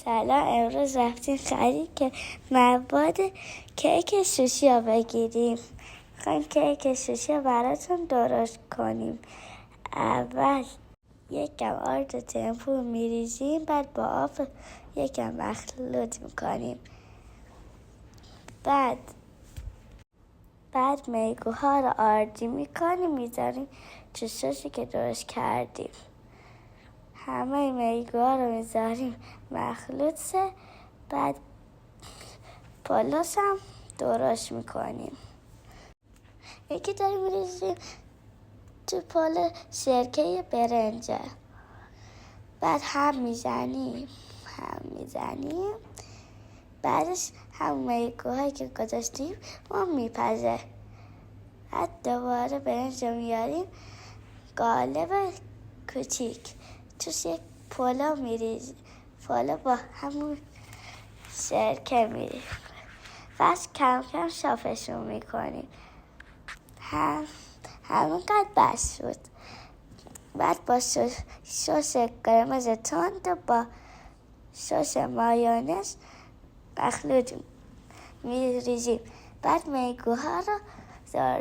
سلام، امروز رفتیم خرید که مواد کیک سوشی رو بگیریم. میخوایم کیک سوشی رو براتون درست کنیم. اول یکم آرد تنفور میریزیم، بعد با آب یکم مخلوط میکنیم. بعد میگوها رو آردی میکنیم، میذاریم تو سوسی که درست کردیم. همه میگوها رو میذاریم مخلوط شه. بعد پلوس هم درست میکنیم. یکی داریم میریزیم تو پلو سرکه برنجه. بعد هم میزنیم. بعدش هم میگوهایی که گذاشتیم ما میپزه. بعد دوباره برنج رو میاریم قالب کوچیک، توش یک پلو میریزیم. پلو با همون سرکه میریزیم. بس کم کم صافشون میکنیم. همونقدر بس شد. بعد با سس قرمز تند و با سس مایونز مخلوط میریزیم. بعد میگوها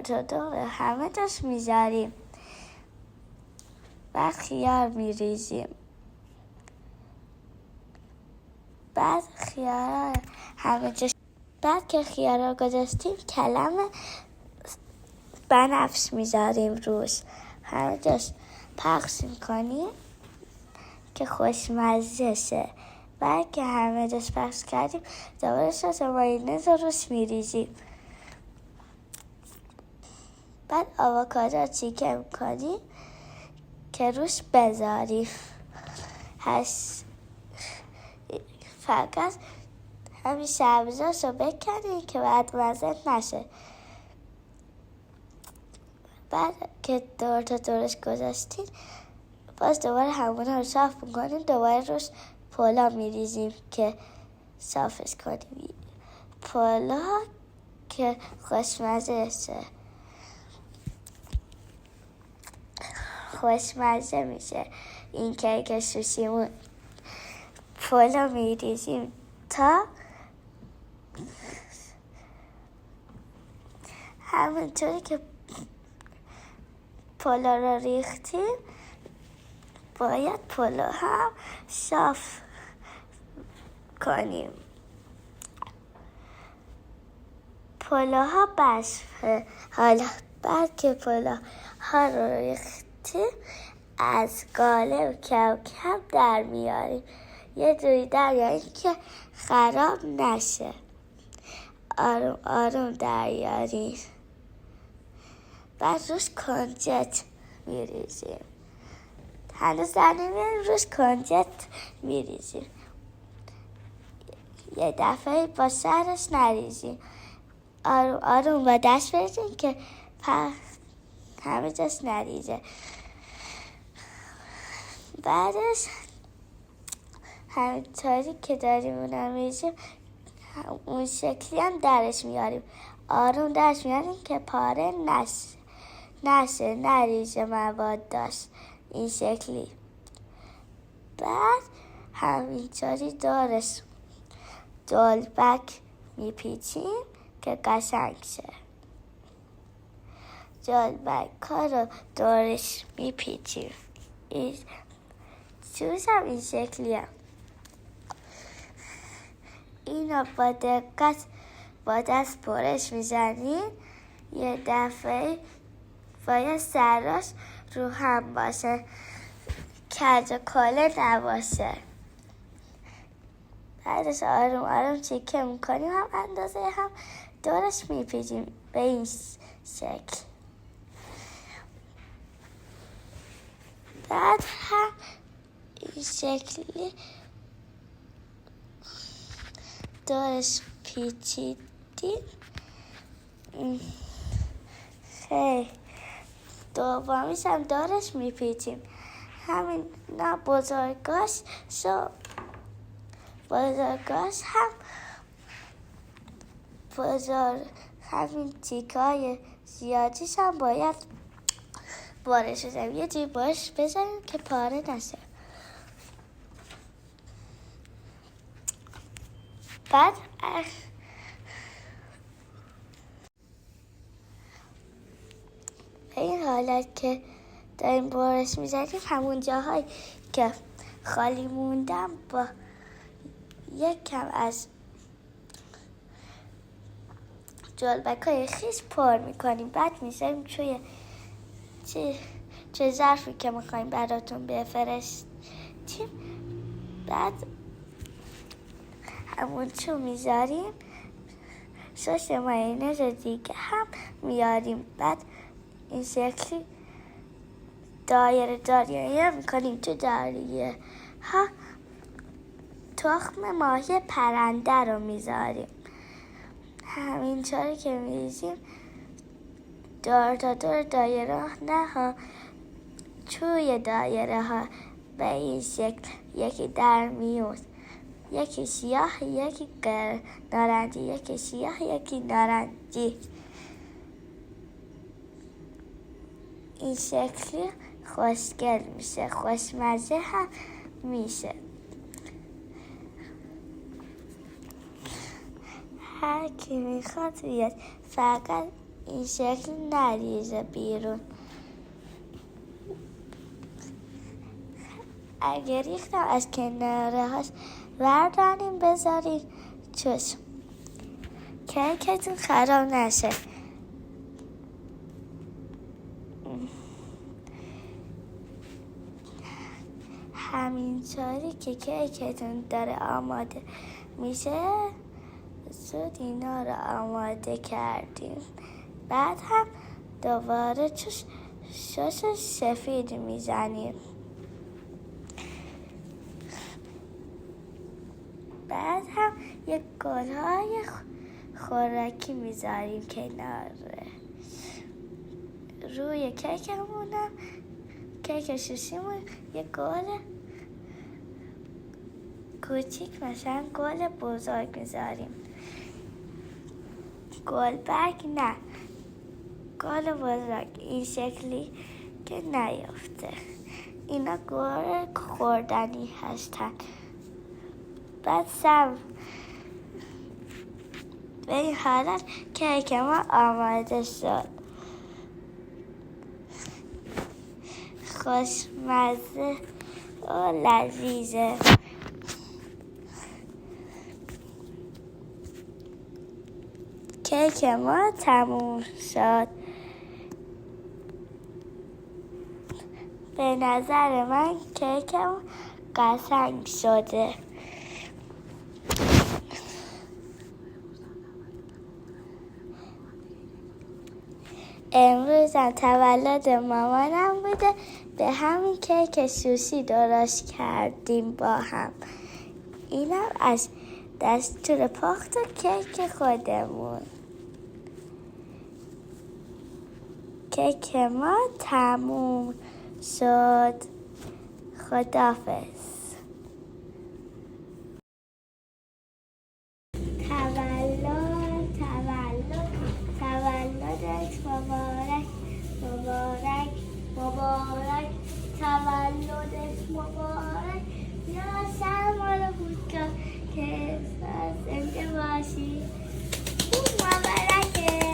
رو دور همه جاش میذاریم. بعد خیار میریزیم. بعد خیار همه جاش. بعد که خیار رو گذاشتیم کلم بنفش میذاریم روش. همه جاش پخش میکنیم که خوشمزه شه. بعد که همه جاش پخش کردیم دوباره سس مایونز رو روش میریزیم. بعد آووکادو چیکه میکنیم که روش بذاریم. فقط همین سبزاش رو بکنیم که بعد مزه نشه. بعد که درست گذاشتیم باز دوباره همون رو صاف میکنیم. دوباره روش پلو میریزیم که صافش کنیم. پلو که خوشمزه میشه این کیک سوشیمون. پلو میریزیم تا همونطوری که پلو رو ریختیم باید پلو هم صاف کنیم. پلوها بشفه. حالا بعد که پلوها رو ریختیم از قالب کم کم در میاریم. یه جوری در میاریم که خراب نشه. آروم آروم در میاریم. بعد روش کنجد میریزیم. هنوز در نمیاریم روش کنجد میریزیم. یه دفعه با سرش نریزیم. آروم آروم با دست بریزیم که همه جاش نریزه. بعدش همینطوری که داریم اونم میریزیم اون شکلی هم درش میاریم. آروم درش میاریم که پاره نشه نریزه مواد داشت این شکلی. بعد همینطوری دورش جلبک میپیچیم که قشنگ شه. جلبک ها رو دورش میپیچیم. سوس هم این شکلی هم. اینو با دقت با دست پرش میزنیم. یه دفعه باید سراش رو هم باشه، کج و کله نباشه. بعدش آروم آروم چیکه میکنیم. هم اندازه هم دورش میپیچیم به این شکل. بعد هم این شکلی دورش پیچیدیم. خیلی دومیش هم دورش میپیچیم. همین نه بزرگاش هم بزرگ. همین تیکای زیادیش هم باید بارش بزنیم. یه جوری بارش بزنیم که پاره نشه. بعد به این حالت که داریم برش میزنیم همون جاهایی که خالی موندم با یک کم از جلبکای خیس پر میکنیم. بعد میذاریم توی چه ظرفی که میخوایم براتون بفرستیم. بعد همون چو میذاریم، سس مایونز دیگه هم میاریم. بعد این شکلی دایره میکنیم. تو دایره ها تخم ماهی پرنده رو میذاریم. همینطوری که میریزیم دور تا دور دایره نه ها، توی دایره ها به این شکل یکی در میون، یکی سیاه یکی نارنجی، یکی سیاه یکی نارنجی. این شکلی خوشگل میشه، خوشمزه هم میشه. هر کی میخواد بیاد، فقط این شکل نریزه بیرون. اگر ریختم از کناره هاش برداریم بذاریم چشم کیکتون خراب نشه. همینطوری که کیکتون داره آماده میشه زود اینا رو آماده کردیم. بعد هم دوباره شش سفید میزنیم. بعد هم یک گل‌های خوراکی میذاریم کنار روی کیکمونم. کیک شوشیمون یک گل کوچیک مثلا گل بزرگ میذاریم. گل برگ نه، گل بزرگ این شکلی که نیفته. اینا گل خوردنی هستن. بعد به این حالت کیک ما آماده شد. خوشمزه و لذیذه. کیک ما تموم شد. به نظر من کیکم قشنگ شده. امروز هم تولد مامانم بوده، به همین کیک سوشی درست کردیم با هم. اینم از دستور پخت کیک خودمون. کیک ما تموم شد. خداحافظ. تولدت مبارک، مبارک، مبارک. تولدت مبارک. یا سلام بود که زنده باشی. مبارکه.